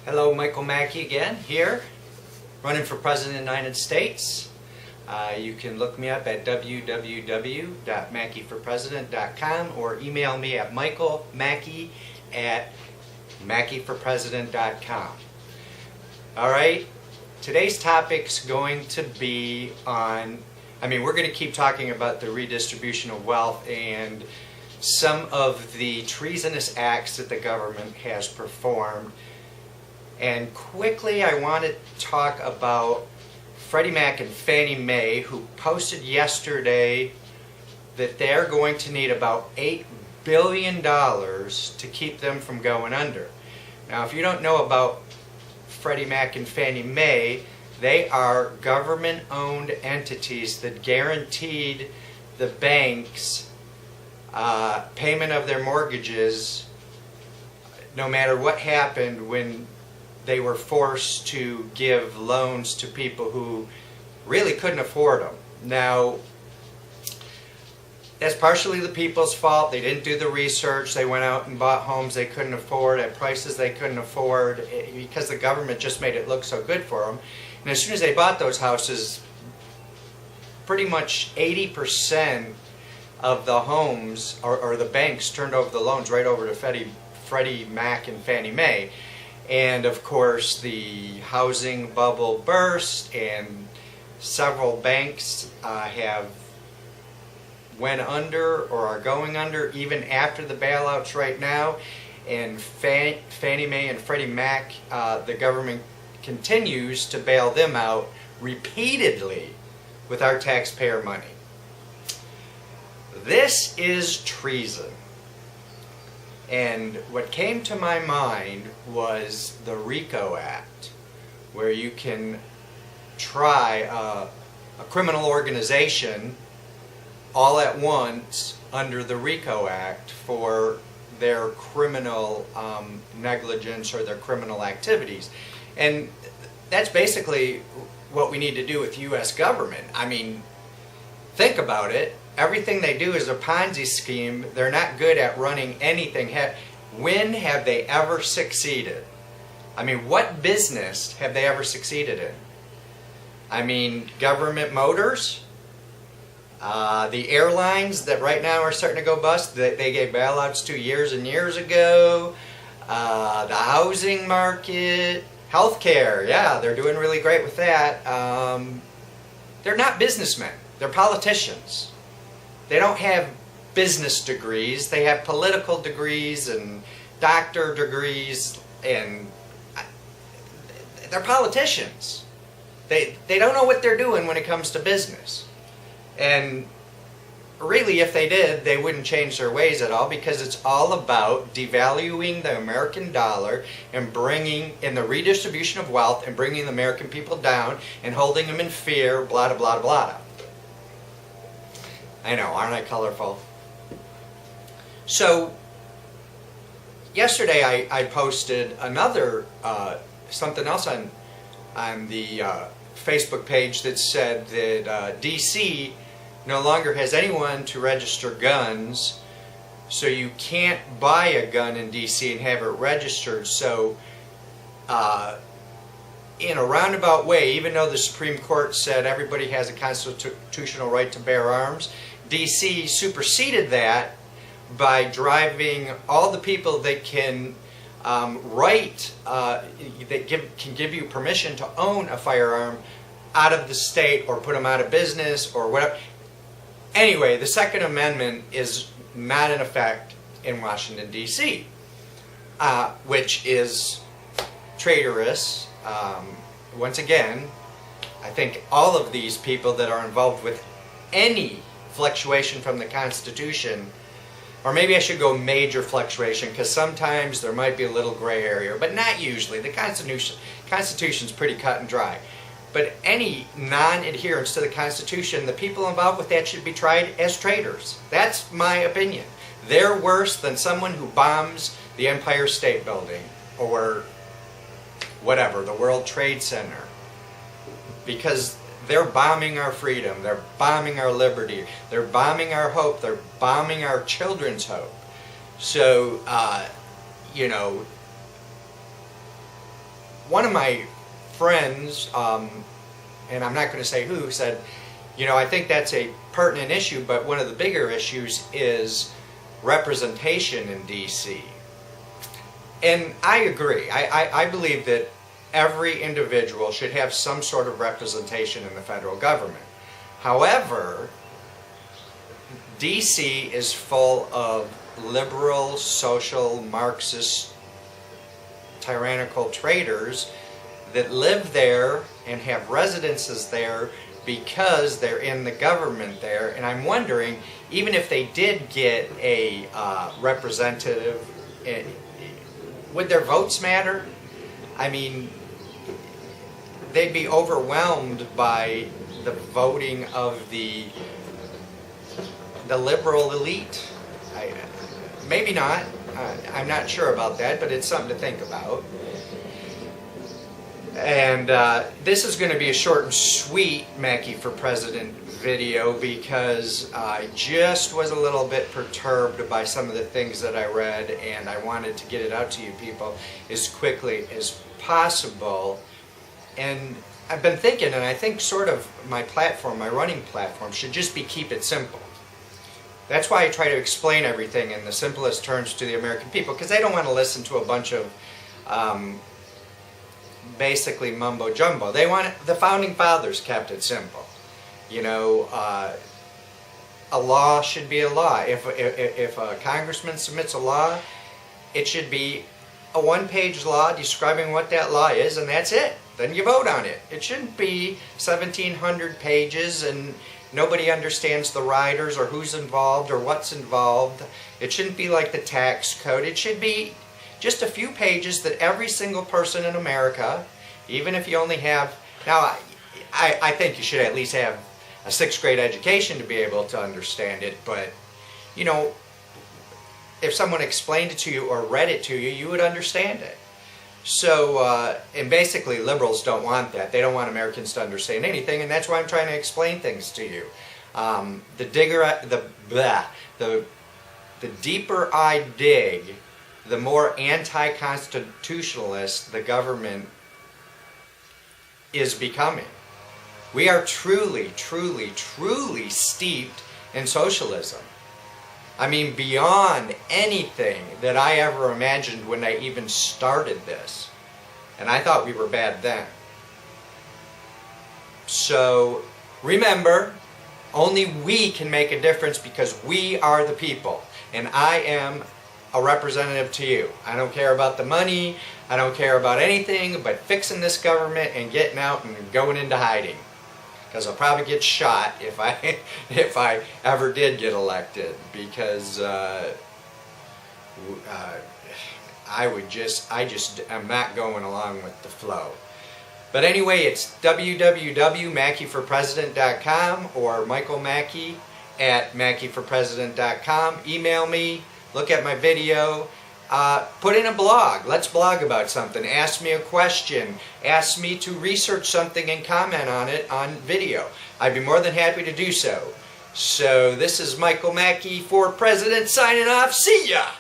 Hello, Michael Mackey again here, running for President of the United States. You can look me up at www.mackeyforpresident.com or email me at michaelmackey@mackeyforpresident.com. Alright, today's topic's going to be on, we're going to keep talking about the redistribution of wealth and some of the treasonous acts that the government has performed. And quickly I want to talk about Freddie Mac and Fannie Mae, who posted yesterday that they're going to need about $8 billion to keep them from going under. Now, if you don't know about Freddie Mac and Fannie Mae, they are government-owned entities that guaranteed the banks payment of their mortgages no matter what happened when they were forced to give loans to people who really couldn't afford them. Now, that's partially the people's fault. They didn't do the research. They went out and bought homes they couldn't afford at prices they couldn't afford because the government just made it look so good for them. And as soon as they bought those houses, pretty much 80% of the homes or the banks turned over the loans right over to Freddie Mac and Fannie Mae. And of course the housing bubble burst and several banks have went under or are going under even after the bailouts right now. And Fannie Mae and Freddie Mac, the government continues to bail them out repeatedly with our taxpayer money. This is treason. And what came to my mind was the RICO Act, where you can try a criminal organization all at once under the RICO Act for their criminal negligence or their criminal activities. And that's basically what we need to do with the U.S. government. Think about it. Everything they do is a Ponzi scheme. They're not good at running anything. When have they ever succeeded? What business have they ever succeeded in? Government motors? The airlines that right now are starting to go bust, that they gave bailouts to years and years ago. The housing market. Healthcare, yeah, they're doing really great with that. They're not businessmen. They're politicians. They don't have business degrees. They have political degrees and doctor degrees, and they're politicians. They don't know what they're doing when it comes to business. And really, if they did, they wouldn't change their ways at all, because it's all about devaluing the American dollar and bringing in the redistribution of wealth and bringing the American people down and holding them in fear, blah, blah, blah, blah. I know, aren't I colorful? So, yesterday I posted another, something else on the Facebook page that said that D.C. no longer has anyone to register guns, so you can't buy a gun in D.C. and have it registered. So, in a roundabout way, even though the Supreme Court said everybody has a constitutional right to bear arms, D.C. superseded that by driving all the people that can can give you permission to own a firearm out of the state or put them out of business or whatever. Anyway, the Second Amendment is not in effect in Washington, D.C., which is traitorous. Once again, I think all of these people that are involved with any fluctuation from the Constitution, or maybe I should go major fluctuation, because sometimes there might be a little gray area, but not usually. The Constitution's pretty cut and dry. But any non-adherence to the Constitution, the people involved with that should be tried as traitors. That's my opinion. They're worse than someone who bombs the Empire State Building or whatever, the World Trade Center. Because they're bombing our freedom, they're bombing our liberty, they're bombing our hope, they're bombing our children's hope. So, one of my friends, and I'm not going to say who, said, you know, I think that's a pertinent issue, but one of the bigger issues is representation in D.C. And I agree. I believe that every individual should have some sort of representation in the federal government. However, D.C. is full of liberal, social, Marxist, tyrannical traitors that live there and have residences there because they're in the government there. And I'm wondering, even if they did get a representative, would their votes matter? I mean, they'd be overwhelmed by the voting of the liberal elite. Maybe not. I'm not sure about that, but it's something to think about. And this is going to be a short and sweet Mackey for President video because I just was a little bit perturbed by some of the things that I read, and I wanted to get it out to you people as quickly as possible. And I've been thinking, and I think sort of my platform, my running platform, should just be keep it simple. That's why I try to explain everything in the simplest terms to the American people, because they don't want to listen to a bunch of basically mumbo jumbo. They want the founding fathers kept it simple. You know, a law should be a law. If a congressman submits a law, it should be a one-page law describing what that law is, and that's it. Then you vote on it. It shouldn't be 1,700 pages and nobody understands the riders or who's involved or what's involved. It shouldn't be like the tax code. It should be just a few pages that every single person in America, even if you only have, now I think you should at least have a 6th grade education to be able to understand it, but you know, if someone explained it to you or read it to you, you would understand it. So, and basically liberals don't want that. They don't want Americans to understand anything, and that's why I'm trying to explain things to you. The deeper I dig, the more anti-constitutionalist the government is becoming. We are truly, truly, truly steeped in socialism. I mean, beyond anything that I ever imagined when I even started this. And I thought we were bad then. So, remember, only we can make a difference because we are the people. And I am a representative to you. I don't care about the money. I don't care about anything but fixing this government and getting out and going into hiding. Because I'll probably get shot if I ever did get elected, because I'm not going along with the flow. But anyway, it's www.mackeyforpresident.com or Michael Mackey at mackeyforpresident.com. Email me, look at my video. Put in a blog. Let's blog about something. Ask me a question. Ask me to research something and comment on it on video. I'd be more than happy to do so. So this is Michael Mackey for President signing off. See ya!